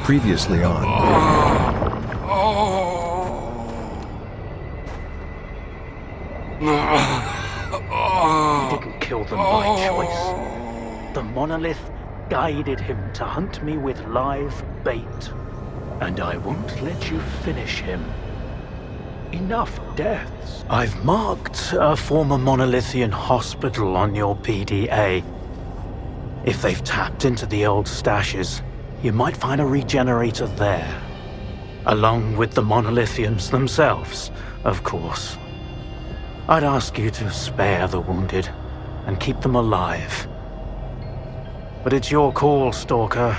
Previously on. He didn't kill them by choice. The Monolith guided him to hunt me with live bait. And I won't let you finish him. Enough deaths. I've marked a former Monolithian hospital on your PDA. If they've tapped into the old stashes, you might find a regenerator there. Along with the Monolithians themselves, of course. I'd ask you to spare the wounded and keep them alive. But it's your call, Stalker.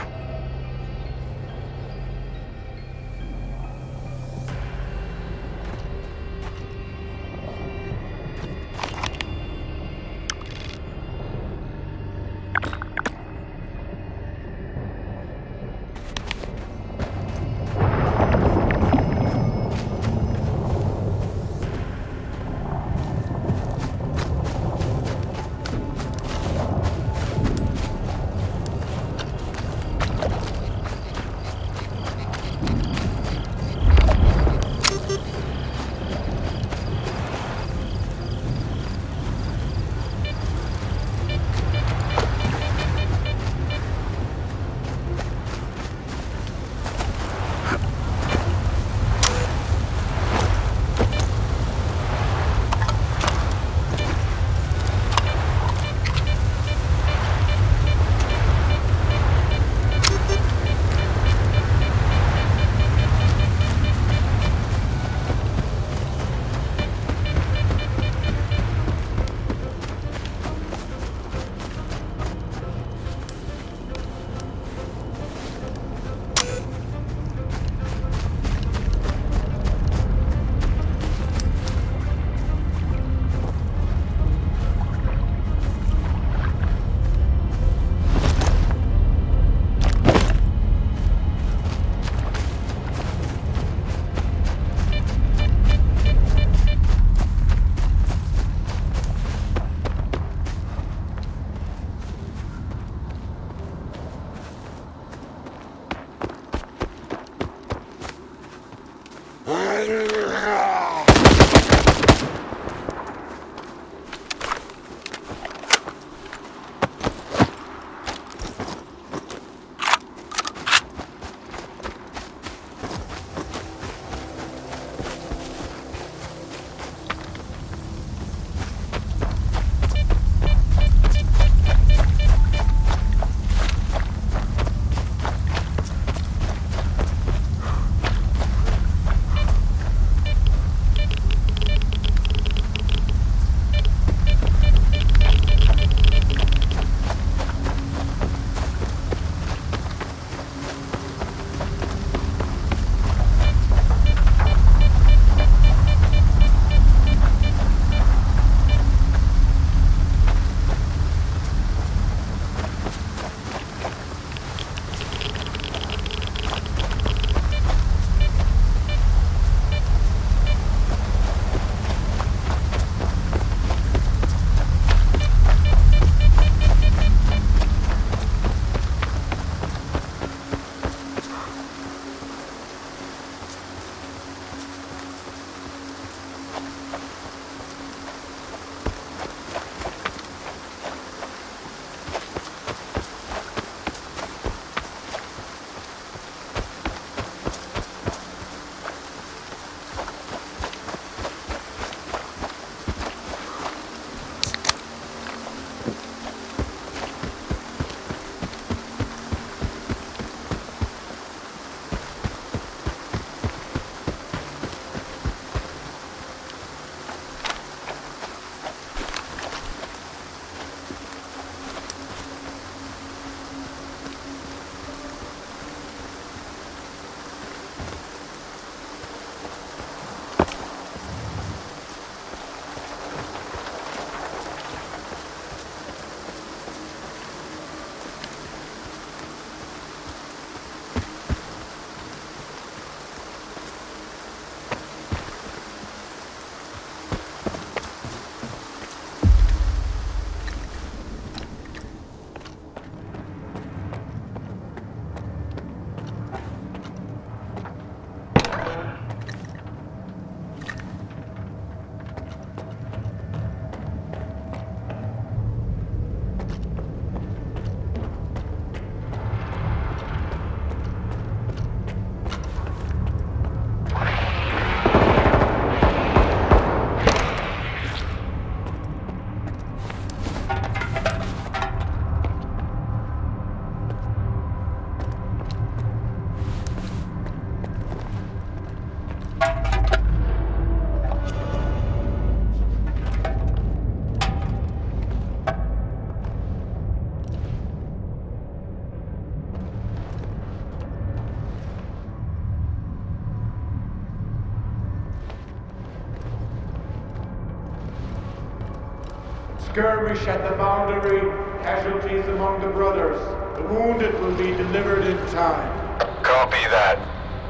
Skirmish at the boundary, casualties among the brothers. The wounded will be delivered in time. Copy that.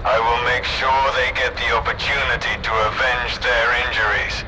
I will make sure they get the opportunity to avenge their injuries.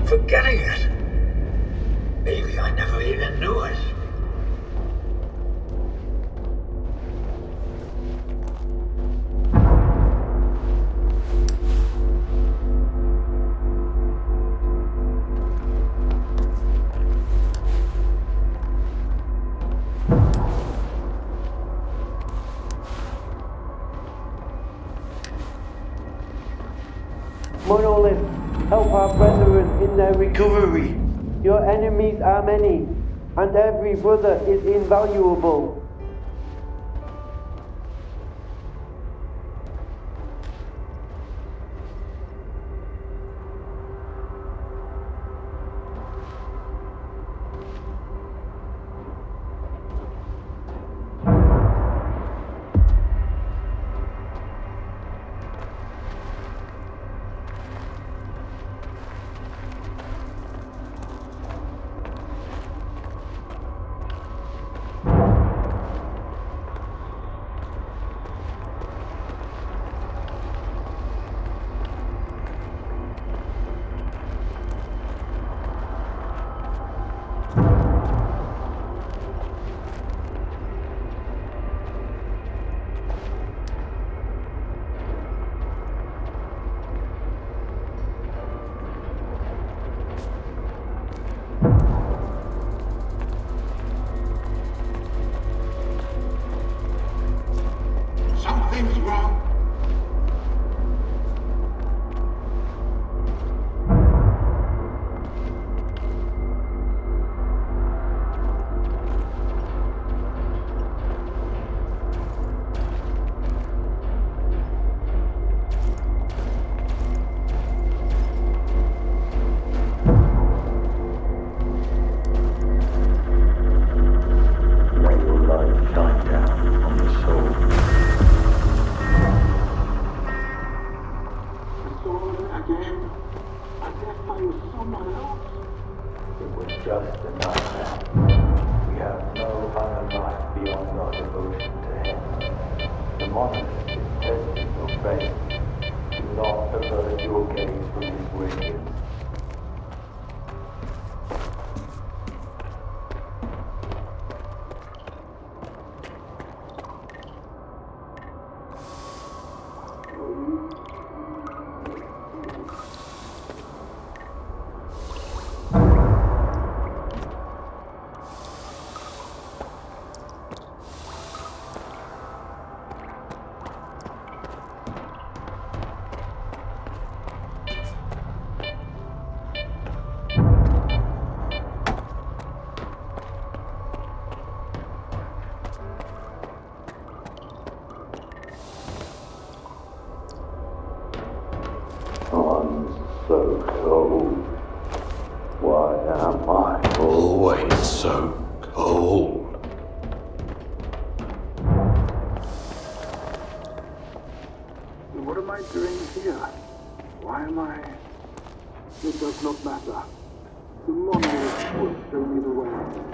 Forgetting it. Maybe I never even knew it. Monolith, help our brethren in their recovery. Your enemies are many, and every brother is invaluable. Something's wrong. Let your light shine down on the soul. Again, as if I was someone else. It was just a nightmare. We have no other life beyond our devotion to him. The monolith is testing your faith. Do not avert your gaze from his radiance. so cold. What am I doing here? Why am I... It does not matter. The monolith will show me the way.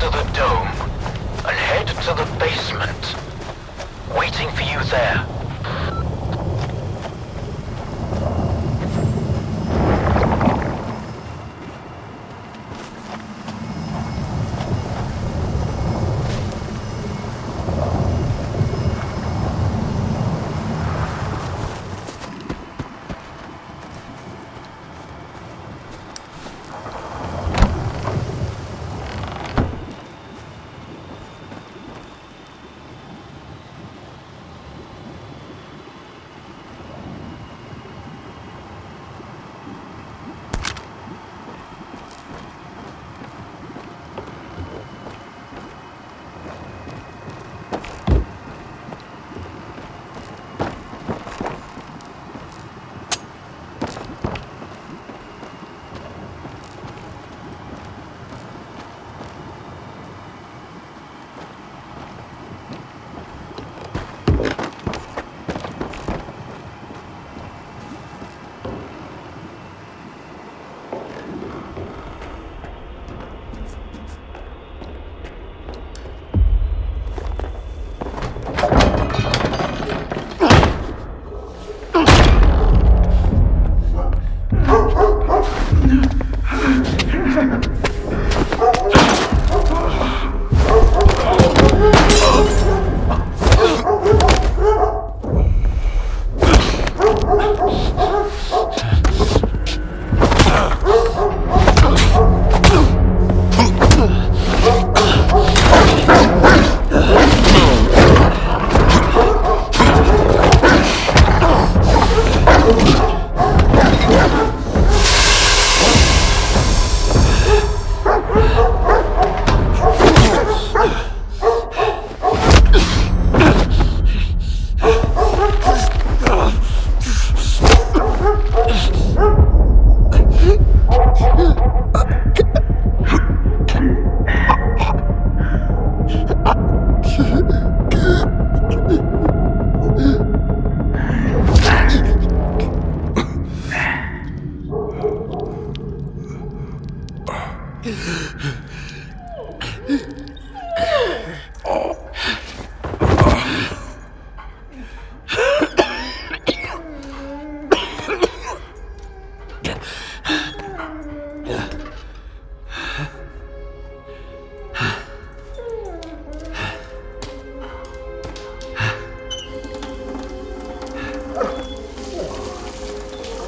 under the dome and head to the basement. Waiting for you there.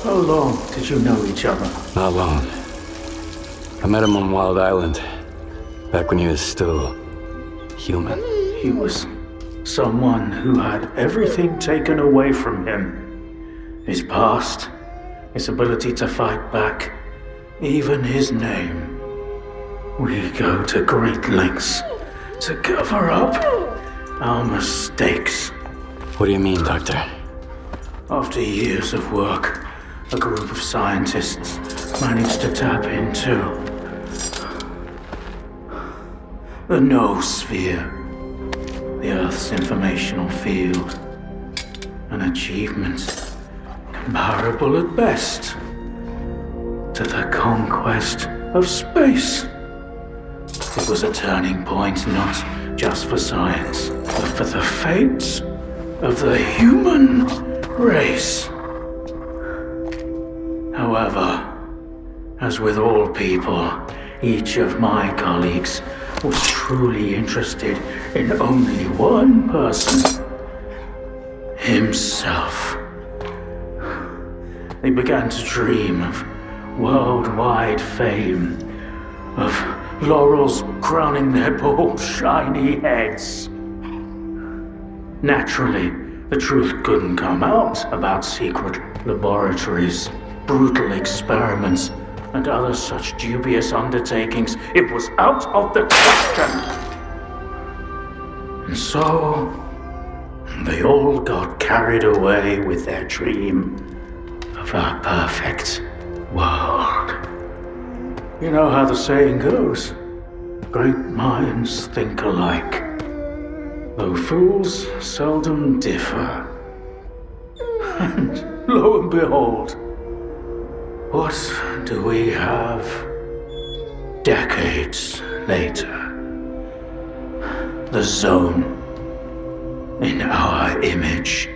How long did you know each other? Not long. I met him on Wild Island, back when he was still human. He was someone who had everything taken away from him. His past, his ability to fight back, even his name. We go to great lengths to cover up our mistakes. What do you mean, Doctor? After years of work, a group of scientists managed to tap into the noosphere, the Earth's informational field, an achievement comparable at best to the conquest of space. It was a turning point not just for science, but for the fates of the human race. However, as with all people, each of my colleagues was truly interested in only one person: himself. They began to dream of worldwide fame, of laurels crowning their bald, shiny heads. Naturally, the truth couldn't come out about secret laboratories, brutal experiments, and other such dubious undertakings. It was out of the question. And so, they all got carried away with their dream of a perfect world. You know how the saying goes, great minds think alike, though fools seldom differ. And lo and behold, what do we have decades later? the zone. In our image,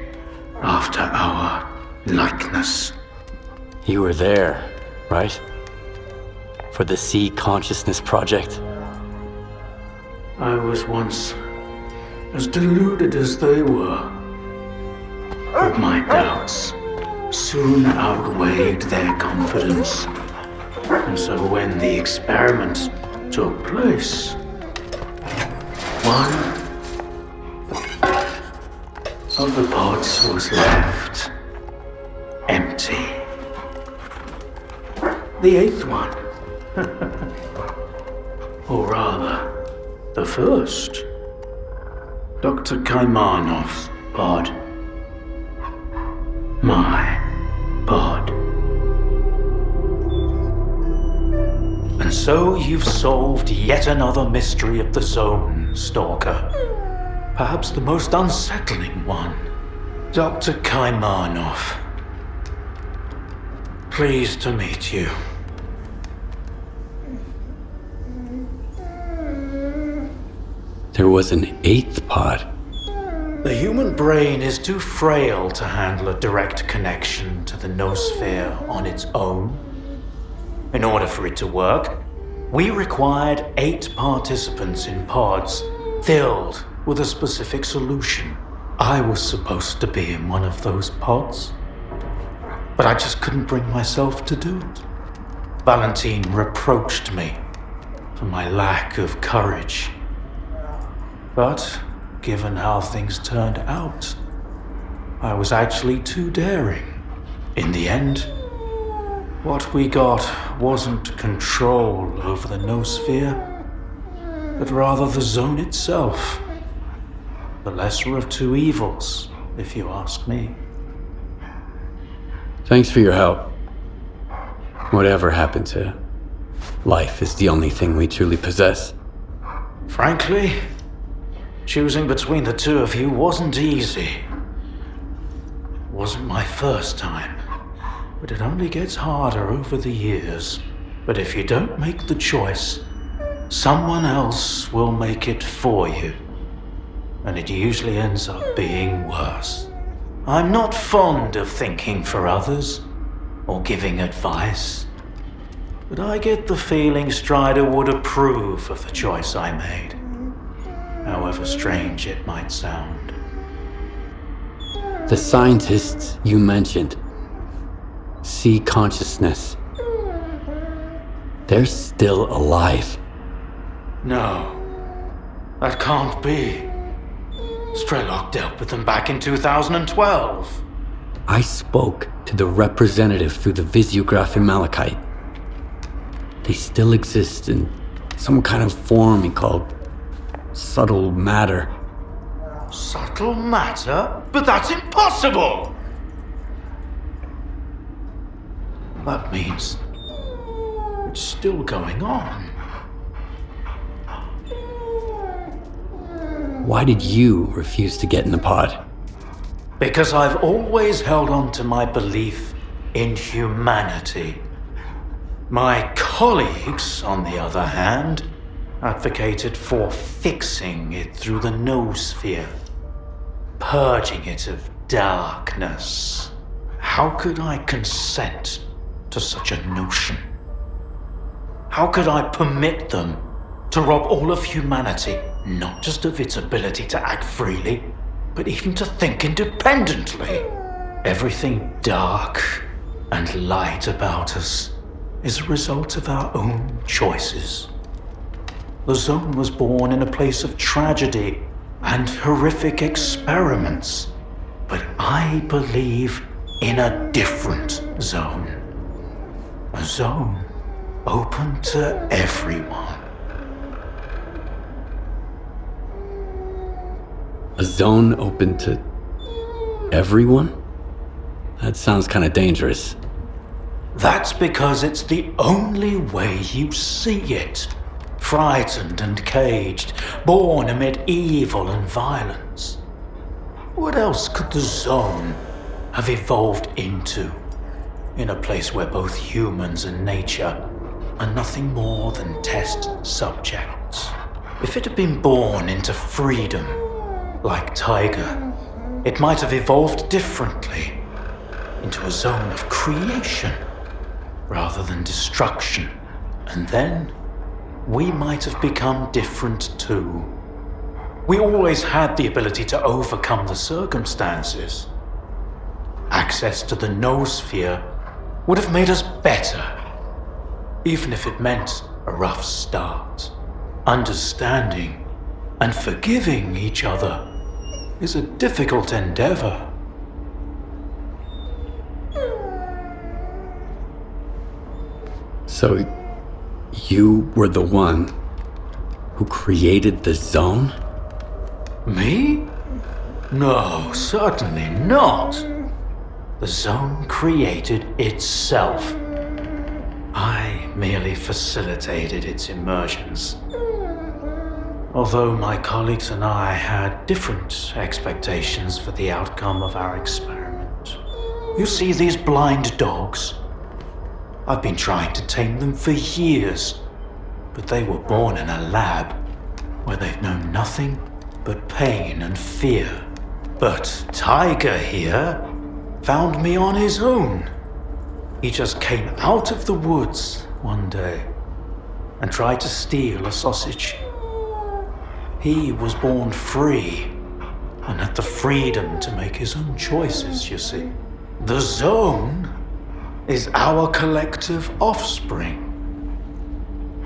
after our likeness. You were there, right? For the Sea Consciousness Project? I was once as deluded as they were. But my doubts soon outweighed their confidence. And so when the experiment took place, one of the pods was left empty. The eighth one, or rather, the first, Dr. Kaimanov's pod. My pod. And so you've solved yet another mystery of the zone, Stalker. Perhaps the most unsettling one. Dr. Kaimanov. Pleased to meet you. There was an eighth pod. The human brain is too frail to handle a direct connection to the noosphere on its own. In order for it to work, we required 8 participants in pods filled with a specific solution. I was supposed to be in one of those pods, but I just couldn't bring myself to do it. Valentine reproached me for my lack of courage. But given how things turned out, I was actually too daring. In the end, what we got wasn't control over the noosphere, but rather the zone itself. The lesser of two evils, if you ask me. Thanks for your help. Whatever happened to life is the only thing we truly possess. Frankly, choosing between the two of you wasn't easy. Wasn't my first time, but it only gets harder over the years. But if you don't make the choice, someone else will make it for you. And it usually ends up being worse. I'm not fond of thinking for others or giving advice, but I get the feeling Strider would approve of the choice I made, however strange it might sound. The scientists you mentioned, Sea Consciousness, they're still alive. No, that can't be. Strelok dealt with them back in 2012. I spoke to the representative through the visiograph in Malachite. They still exist in some kind of form he called subtle matter. Subtle matter? But that's impossible! That means it's still going on. Why did you refuse to get in the pod? Because I've always held on to my belief in humanity. My colleagues, on the other hand, advocated for fixing it through the noosphere, purging it of darkness. How could I consent to such a notion? How could I permit them to rob all of humanity, not just of its ability to act freely, but even to think independently? Everything dark and light about us is a result of our own choices. The zone was born in a place of tragedy and horrific experiments, but I believe in a different zone. A zone open to everyone. A zone open to everyone? That sounds kind of dangerous. That's because it's the only way you see it. Frightened and caged, born amid evil and violence. What else could the zone have evolved into? In a place where both humans and nature are nothing more than test subjects. If it had been born into freedom, like Tiger, it might have evolved differently, into a zone of creation, rather than destruction. And then, we might have become different too. We always had the ability to overcome the circumstances. Access to the noosphere would have made us better, even if it meant a rough start. Understanding and forgiving each other is a difficult endeavor. So, you were the one who created the zone? Me? No, certainly not. The zone created itself. I merely facilitated its immersions. Although my colleagues and I had different expectations for the outcome of our experiment. You see these blind dogs? I've been trying to tame them for years, but they were born in a lab where they've known nothing but pain and fear. But Tiger here found me on his own. He just came out of the woods one day and tried to steal a sausage. He was born free and had the freedom to make his own choices, you see. The zone is our collective offspring,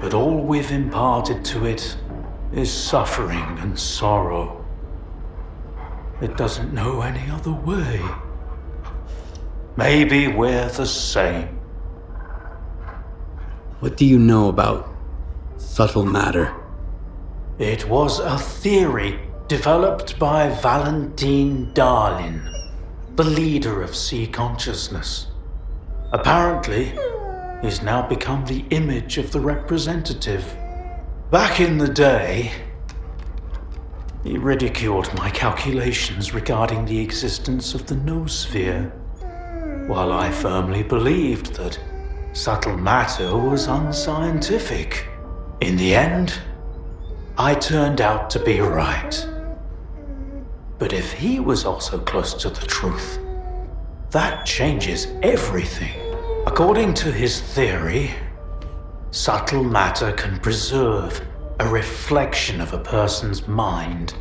but all we've imparted to it is suffering and sorrow. It doesn't know any other way. Maybe we're the same. What do you know about subtle matter? It was a theory developed by Valentine Darlin, the leader of sea consciousness. Apparently, he's now become the image of the representative. Back in the day, he ridiculed my calculations regarding the existence of the noosphere, while I firmly believed that subtle matter was unscientific. In the end, I turned out to be right. But if he was also close to the truth, that changes everything. According to his theory, subtle matter can preserve a reflection of a person's mind,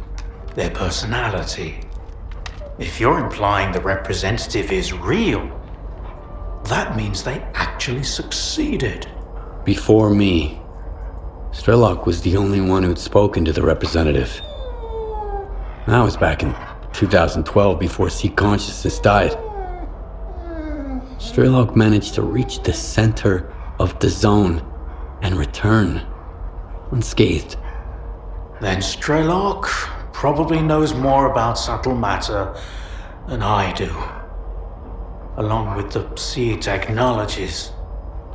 their personality. If you're implying the representative is real, that means they actually succeeded. Before me, Strelok was the only one who'd spoken to the representative. That was back in 2012, before Sea Consciousness died. Strelok managed to reach the center of the zone and return unscathed. Then Strelok probably knows more about subtle matter than I do, along with the sea technologies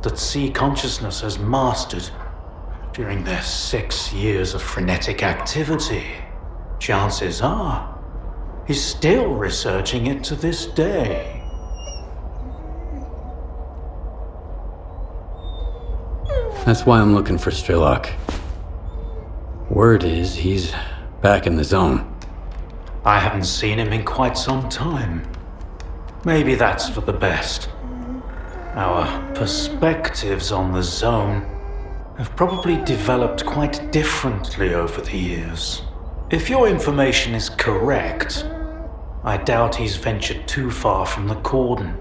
that Sea Consciousness has mastered during their 6 years of frenetic activity. Chances are, he's still researching it to this day. That's why I'm looking for Strelok. Word is he's back in the zone. I haven't seen him in quite some time. Maybe that's for the best. Our perspectives on the zone have probably developed quite differently over the years. If your information is correct, I doubt he's ventured too far from the cordon.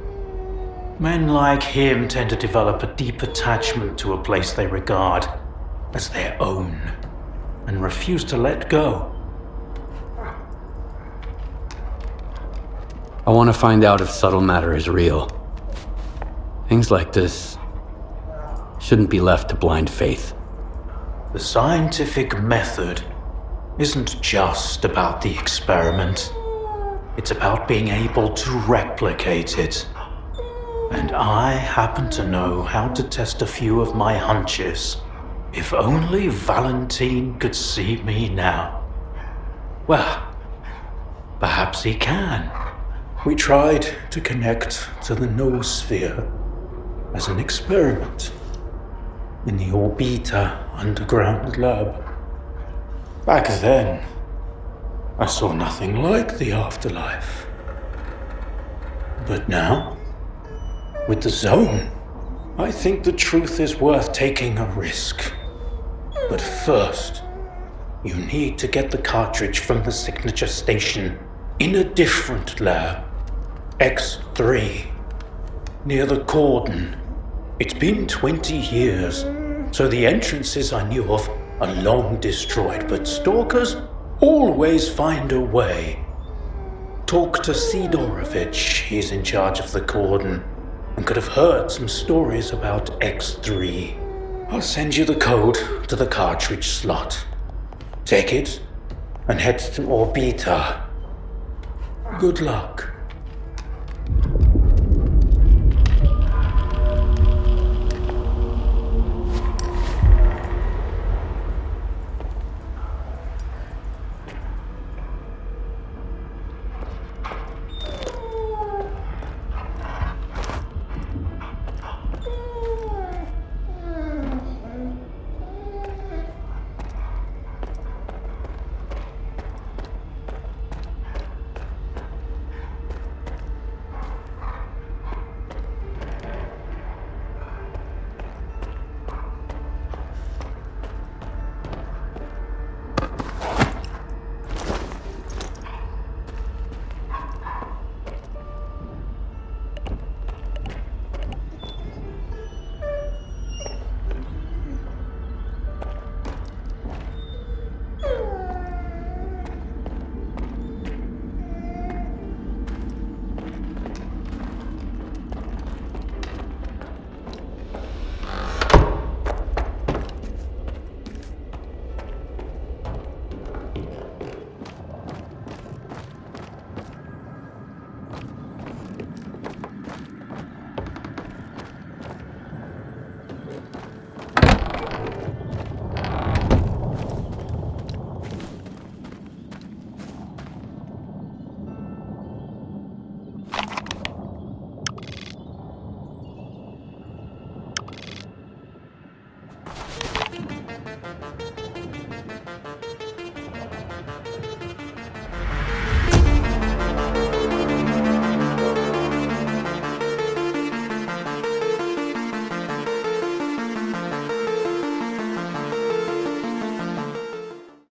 Men like him tend to develop a deep attachment to a place they regard as their own and refuse to let go. I want to find out if subtle matter is real. Things like this shouldn't be left to blind faith. The scientific method isn't just about the experiment. It's about being able to replicate it. And I happen to know how to test a few of my hunches. If only Valentine could see me now. Well, perhaps he can. We tried to connect to the noosphere as an experiment in the Orbita underground lab. Back then, I saw nothing like the afterlife. But now, with the zone, I think the truth is worth taking a risk. But first, you need to get the cartridge from the signature station in a different lab, X3, near the cordon. It's been 20 years, so the entrances I knew of are long destroyed, but stalkers always find a way. Talk to Sidorovich, he's in charge of the cordon, and could have heard some stories about X3. I'll send you the code to the cartridge slot. Take it and head to Orbita. Good luck.